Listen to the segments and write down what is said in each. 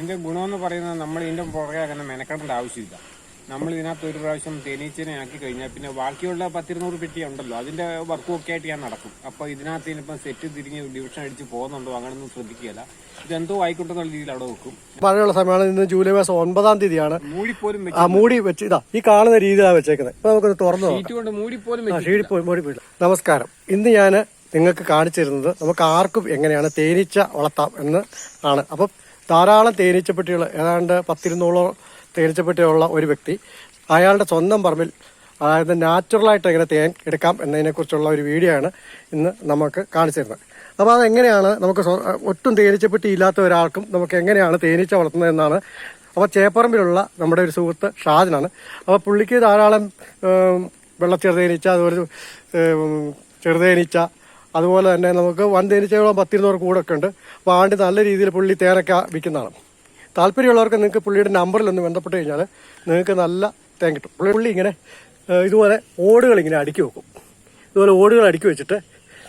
ഇതിന്റെ ഗുണമെന്ന് പറയുന്നത് നമ്മൾ ഇതിന്റെ പുറകെ അങ്ങനെ മെനക്കെടേണ്ട ആവശ്യമില്ല. നമ്മൾ ഇതിനകത്ത് ഒരു പ്രാവശ്യം തേനീച്ചനെ ആക്കി കഴിഞ്ഞാൽ പിന്നെ ബാക്കിയുള്ള 10-200 പെട്ടി ഉണ്ടല്ലോ, അതിന്റെ വർക്കും ഒക്കെ ആയിട്ട് ഞാൻ നടക്കും. അപ്പൊ ഇതിനകത്ത് ഇനിയിപ്പം സെറ്റ് തിരിഞ്ഞ് ഡിവിഷൻ അടിച്ച് പോകുന്നുണ്ടോ അങ്ങനെയൊന്നും ശ്രദ്ധിക്കുകയില്ല. ഇതെന്തോ ആയിക്കോട്ടെന്നുള്ള രീതിയിൽ അവിടെ വെക്കും. മഴയുള്ള സമയമാണ്. ഇന്ന് ജൂലൈ മാസം 9-ാം തീയതിയാണ്. മൂടിപ്പോലും മൂടി വെച്ച് ഇതാ ഈ കാണുന്ന രീതിയിലാണ് വെച്ചേക്കുന്നത്. ഇപ്പൊ നമുക്ക് തുറന്നു കൊണ്ട് മൂടിപ്പോലും മൂടിപ്പോയില്ല. നമസ്കാരം. ഇന്ന് ഞാൻ നിങ്ങൾക്ക് കാണിച്ചു തരുന്നത് നമുക്ക് ആർക്കും എങ്ങനെയാണ് തേനീച്ച വളർത്താം എന്ന് ആണ്. അപ്പം ധാരാളം തേനീച്ചപ്പെട്ടികൾ, ഏതാണ്ട് 10-200 തേനീച്ചപ്പെട്ടിയുള്ള ഒരു വ്യക്തി അയാളുടെ സ്വന്തം പറമ്പിൽ, അതായത് നാച്ചുറലായിട്ട് എങ്ങനെ തേൻ എടുക്കാം എന്നതിനെക്കുറിച്ചുള്ള ഒരു വീഡിയോ ആണ് ഇന്ന് നമുക്ക് കാണിച്ചു തരുന്നത്. അപ്പോൾ അതെങ്ങനെയാണ് നമുക്ക് ഒട്ടും തേനീച്ചപ്പെട്ടി ഇല്ലാത്ത ഒരാൾക്കും നമുക്ക് എങ്ങനെയാണ് തേനീച്ച വളർത്തുന്നതെന്നാണ്. അപ്പോൾ ചേപ്പറമ്പിലുള്ള നമ്മുടെ ഒരു സുഹൃത്ത് ഷാജനാണ്. അപ്പോൾ പുള്ളിക്ക് ധാരാളം വെള്ളച്ചെറുതേനീച്ച, അതുപോലെ ചെറുതേനീച്ച, അതുപോലെ തന്നെ നമുക്ക് വൻ തേനീച്ചകളും 10-200 കൂടൊക്കെ ഉണ്ട്. അപ്പോൾ ആണ്ട് നല്ല രീതിയിൽ പുള്ളി തേനൊക്കെ വിൽക്കുന്നതാണ്. താല്പര്യമുള്ളവർക്ക് നിങ്ങൾക്ക് പുള്ളിയുടെ നമ്പറിലൊന്ന് ബന്ധപ്പെട്ട് കഴിഞ്ഞാൽ നിങ്ങൾക്ക് നല്ല തേൻ കിട്ടും. പുള്ളി ഇങ്ങനെ ഇതുപോലെ ഓടുകൾ ഇങ്ങനെ അടുക്കി വെക്കും. ഇതുപോലെ ഓടുകൾ അടുക്കി വെച്ചിട്ട്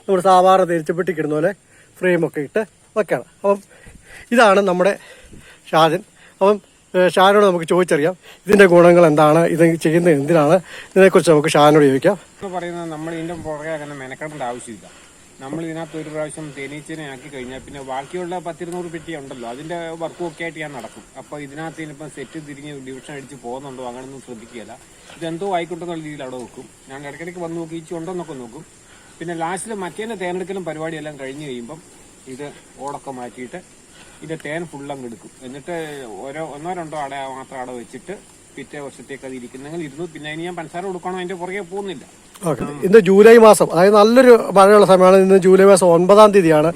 നമ്മൾ സാധാരണ തേനീച്ചപ്പെട്ടിക്ക് ഇടുന്ന പോലെ ഫ്രെയിമൊക്കെ ഇട്ട് വെക്കുകയാണ്. അപ്പം ഇതാണ് നമ്മുടെ ഷാജൻ. അപ്പം ഷാനോട് നമുക്ക് ചോദിച്ചറിയാം ഇതിന്റെ ഗുണങ്ങൾ എന്താണ്, ഇത് ചെയ്യുന്നത് എന്തിനാണ്, ഇതിനെക്കുറിച്ച് നമുക്ക് ഷാനോട് ചോദിക്കാം. പറയുന്നത് നമ്മൾ ഇതിന്റെ പുറകെ അങ്ങനെ മെനക്കെടേണ്ട ആവശ്യമില്ല. നമ്മൾ ഇതിനകത്ത് ഒരു പ്രാവശ്യം തേനീച്ചനെ ആക്കി കഴിഞ്ഞാൽ പിന്നെ ബാക്കിയുള്ള 10-200 പെട്ടി ഉണ്ടല്ലോ, അതിന്റെ വർക്കും ഒക്കെ ആയിട്ട് ഞാൻ നടക്കും. അപ്പൊ ഇതിനകത്ത് ഇനിയിപ്പം സെറ്റ് തിരിഞ്ഞ് ഡിവിഷൻ അടിച്ച് പോകുന്നുണ്ടോ അങ്ങനെയൊന്നും ശ്രദ്ധിക്കുകയില്ല. ഇതെന്തോ ആയിക്കോട്ടെന്നുള്ള രീതിയിൽ അവിടെ വെക്കും. ഞാൻ ഇടയ്ക്കിടയ്ക്ക് വന്ന് നോക്കി ഈച്ച ഉണ്ടോ എന്നൊക്കെ നോക്കും. പിന്നെ ലാസ്റ്റിൽ മറ്റേനെ തേനെടുക്കലും പരിപാടിയെല്ലാം കഴിഞ്ഞ് കഴിയുമ്പം ഇത് ഓടൊക്കെ മാറ്റിയിട്ട് ഇതിന്റെ തേൻ ഫുള്ളങ്ങ് എടുക്കും. എന്നിട്ട് 1-2 അട മാത്രം അവിടെ വെച്ചിട്ട് പിറ്റേ വർഷത്തേക്ക് അത് ഇരിക്കുന്നെങ്കിൽ ഇരുന്നു. പിന്നെ ഇനി ഞാൻ പഞ്ചസാര കൊടുക്കണോ അതിന്റെ പുറകെ പോകുന്നില്ല. ഇന്ന് ജൂലൈ മാസം, അതായത് നല്ലൊരു മഴയുള്ള സമയമാണ്. ഇന്ന് ജൂലൈ മാസം 9-ാം തീയതിയാണ്.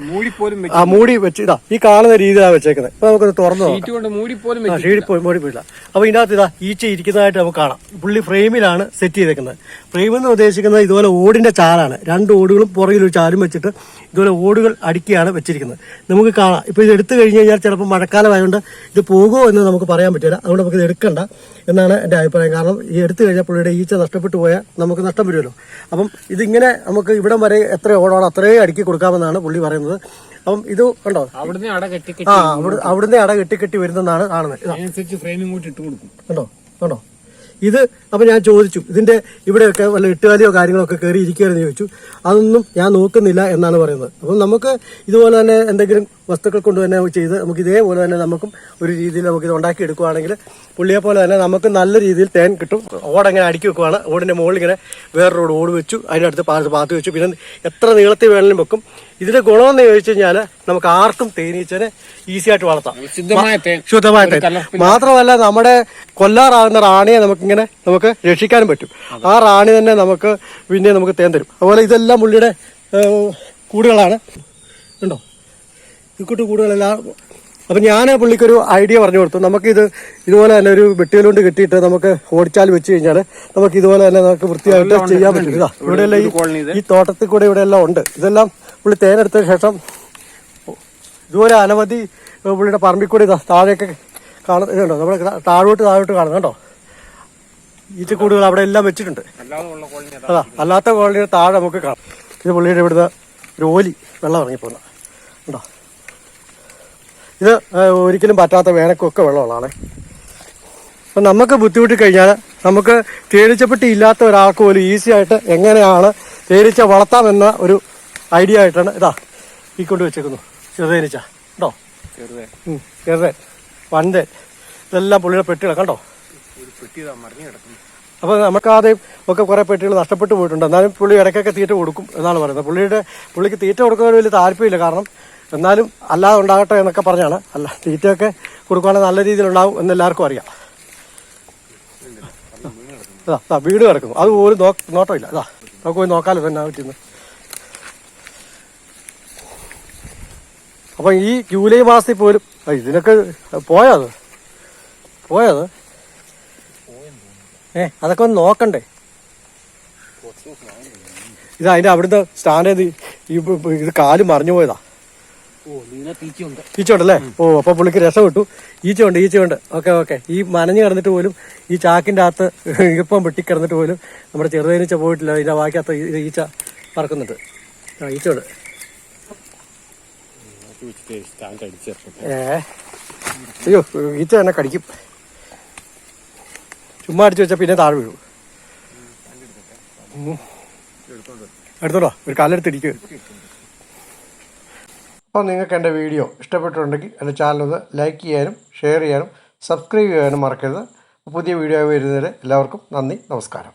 മൂടി വെച്ച് ഇതാ ഈ കാണുന്ന രീതിയിലാണ് വെച്ചേക്കുന്നത്. ഇപ്പൊ നമുക്ക് തുറന്നു മൂടിപ്പോയില്ല. അപ്പൊ ഇതിനകത്ത് ഇതാ ഈച്ച ഇരിക്കുന്നതായിട്ട് നമുക്ക് കാണാം. പുള്ളി ഫ്രെയിമിലാണ് സെറ്റ് ചെയ്തേക്കുന്നത്. ഫ്രെയിം എന്ന് ഉദ്ദേശിക്കുന്നത് ഇതുപോലെ ഓടിന്റെ ചാലാണ്. 2 ഓടുകളും പുറകിൽ ഒരു ചാലും വെച്ചിട്ട് ഇതുപോലെ ഓടുകൾ അടുക്കിയാണ് വെച്ചിരിക്കുന്നത്. നമുക്ക് കാണാം. ഇപ്പൊ ഇത് എടുത്തു കഴിഞ്ഞ് കഴിഞ്ഞാൽ ചിലപ്പോൾ മഴക്കാലമായതുകൊണ്ട് ഇത് പോകുമോ എന്ന് നമുക്ക് പറയാൻ പറ്റില്ല. അതുകൊണ്ട് നമുക്ക് ഇത് എടുക്കണ്ട എന്നാണ് എന്റെ അഭിപ്രായം. കാരണം ഈ എടുത്തു കഴിഞ്ഞാൽ പുള്ളിയുടെ ഈച്ച നഷ്ടപ്പെട്ടു പോയാൽ നമുക്ക് നഷ്ടം വരുമല്ലോ. അപ്പം ഇതിങ്ങനെ നമുക്ക് ഇവിടം വരെ എത്ര ഓടാണോ അത്രയും അടുക്കി കൊടുക്കാമെന്നാണ് പുള്ളി പറയുന്നത്. അപ്പം ഇത് കണ്ടോ, അവിടുന്ന് അട കെട്ടി വരുന്നതാണ് കാണുന്നത്. കണ്ടോ കണ്ടോ ഇത്. അപ്പൊ ഞാൻ ചോദിച്ചു ഇതിന്റെ ഇവിടെയൊക്കെ വല്ല ഇട്ടുകാലിയോ കാര്യങ്ങളൊക്കെ കയറി ഇരിക്കുകയെന്ന് ചോദിച്ചു. അതൊന്നും ഞാൻ നോക്കുന്നില്ല എന്നാണ് പറയുന്നത്. അപ്പം നമുക്ക് ഇതുപോലെ തന്നെ എന്തെങ്കിലും വസ്തുക്കൾ കൊണ്ട് തന്നെ ചെയ്ത് നമുക്ക് ഇതേപോലെ തന്നെ നമുക്കും ഒരു രീതിയിൽ നമുക്ക് ഇത് ഉണ്ടാക്കി എടുക്കുകയാണെങ്കിൽ പുള്ളിയെ പോലെ തന്നെ നമുക്ക് നല്ല രീതിയിൽ തേൻ കിട്ടും. ഓടങ്ങനെ അടുക്കി വെക്കുവാണ്. ഓടിന്റെ മുകളിൽ ഇങ്ങനെ വേറൊരു ഓട് വെച്ചു, അതിനടുത്ത് പാത്ത് വെച്ചു. പിന്നെ എത്ര നീളത്തിൽ വേണമെങ്കിലും വെക്കും. ഇതിന്റെ ഗുണമെന്ന് ചോദിച്ചു കഴിഞ്ഞാൽ നമുക്ക് ആർക്കും തേനീച്ചനെ ഈസി ആയിട്ട് വളർത്താം. ശുദ്ധമായ തേൻ മാത്രമല്ല, നമ്മുടെ കൊല്ലാറാകുന്ന റാണിയെ നമുക്ക് രക്ഷിക്കാനും പറ്റും. ആ റാണി തന്നെ നമുക്ക് പിന്നെ നമുക്ക് തേൻ തരും. അതുപോലെ ഇതെല്ലാം പുള്ളിയുടെ കൂടുകളാണ്. ഉണ്ടോ ഇക്കൂട്ട് കൂടുകളെല്ലാം. അപ്പം ഞാൻ പുള്ളിക്കൊരു ഐഡിയ പറഞ്ഞു കൊടുത്തു. നമുക്കിത് ഇതുപോലെ തന്നെ ഒരു വെട്ടിയിലുകൊണ്ട് കെട്ടിയിട്ട് നമുക്ക് ഓടിച്ചാൽ വെച്ച് കഴിഞ്ഞാൽ നമുക്ക് ഇതുപോലെ തന്നെ നമുക്ക് വൃത്തിയായിട്ട് ചെയ്യാൻ പറ്റും. ഇതാ ഇവിടെയെല്ലാം ഈ തോട്ടത്തിൽ കൂടെ ഇവിടെ എല്ലാം ഉണ്ട്. ഇതെല്ലാം പുള്ളി തേനെടുത്തതിന് ശേഷം ഇതുപോലെ അനവധി പുള്ളിയുടെ പറമ്പിൽ കൂടി താഴെയൊക്കെ കാണുന്നുണ്ടോ, നമ്മുടെ താഴോട്ട് കാണുന്നു കേട്ടോ. ഈച്ചക്കൂടുകൾ അവിടെ എല്ലാം വെച്ചിട്ടുണ്ട്. അതാ അല്ലാത്ത കോളനിയുടെ താഴെ നമുക്ക് കാണാം. ഇത് പുള്ളിയുടെ ഇവിടുന്ന് ഒരു ഓലി വെള്ളം ഇറങ്ങിപ്പോകുന്ന ഉണ്ടോ. ഇത് ഒരിക്കലും പറ്റാത്ത വേനക്കൊക്കെ വെള്ളമുള്ളതാണ്. അപ്പം നമുക്ക് ബുദ്ധിമുട്ടി കഴിഞ്ഞാൽ നമുക്ക് തേനീച്ചപ്പെട്ടി ഇല്ലാത്ത ഒരാൾക്ക് പോലും ഈസി ആയിട്ട് എങ്ങനെയാണ് തേനീച്ച വളർത്താമെന്ന ഒരു ഐഡിയ ആയിട്ടാണ് ഇതാ ഈ കൊണ്ട് വെച്ചേക്കുന്നു. ചെറുതേനീച്ച ഉണ്ടോ, ചെറുതേൻ, വൻതേൻ, ഇതെല്ലാം പുള്ളിയുടെ പെട്ടികളെ കണ്ടോ. അപ്പൊ നമുക്കാദ്യം ഒക്കെ കുറെ പെട്ടികൾ നഷ്ടപ്പെട്ടു പോയിട്ടുണ്ട്. എന്നാലും പുള്ളി ഇടയ്ക്കൊക്കെ തീറ്റ കൊടുക്കും എന്നാണ് പറയുന്നത്. പുള്ളിക്ക് തീറ്റ കൊടുക്കാൻ വലിയ താല്പര്യമില്ല. കാരണം എന്നാലും അല്ലാതെ ഉണ്ടാകട്ടെ എന്നൊക്കെ പറഞ്ഞാണ്. അല്ല, തീറ്റയൊക്കെ കൊടുക്കുകയാണെങ്കിൽ നല്ല രീതിയിലുണ്ടാവും എന്നെല്ലാവർക്കും അറിയാം. അതാ വീട് കിടക്കുന്നു, അത് പോലും നോട്ടമില്ല. അതാ നമുക്ക് പോയി നോക്കാമല്ലോ തന്നെ പറ്റുന്നത്. അപ്പം ഈ ജൂലൈ മാസത്തിൽ പോലും ഇതിനൊക്കെ പോയത് അതൊക്കെ ഒന്ന് നോക്കണ്ടേ. ഇത് അതിന്റെ അവിടുത്തെ സ്റ്റാൻഡ് ഇത് കാല് മറിഞ്ഞു പോയതാ. ഈച്ച ഉണ്ടല്ലേ. ഓ, അപ്പൊ പുള്ളിക്ക് രക്ഷപ്പെട്ടു. ഈച്ചയുണ്ട്. ഓക്കെ. ഈ മനഞ്ഞു കിടന്നിട്ട് പോലും ഈ ചാക്കിന്റെ അകത്ത് ഈർപ്പം വെട്ടിക്കിടന്നിട്ട് പോലും നമ്മുടെ ചെറുതേനീച്ച പോയിട്ടില്ല. ഇതിന്റെ വാക്കകത്ത് ഈച്ച പറക്കുന്നുണ്ട്. ഈച്ചയുണ്ട്. അയ്യോ ഈച്ച തന്നെ കടിക്കും. ചുമ്മാ അടിച്ചു വെച്ചാൽ പിന്നെ താഴെ വീഴും. എടുത്തോട്ടോ, ഒരു കാലെടുത്തിരിക്കുക. അപ്പോൾ നിങ്ങൾക്ക് എൻ്റെ വീഡിയോ ഇഷ്ടപ്പെട്ടിട്ടുണ്ടെങ്കിൽ എൻ്റെ ചാനലൊന്ന് ലൈക്ക് ചെയ്യാനും ഷെയർ ചെയ്യാനും സബ്സ്ക്രൈബ് ചെയ്യാനും മറക്കരുത്. പുതിയ വീഡിയോ വരുന്നവരെ എല്ലാവർക്കും നന്ദി, നമസ്കാരം.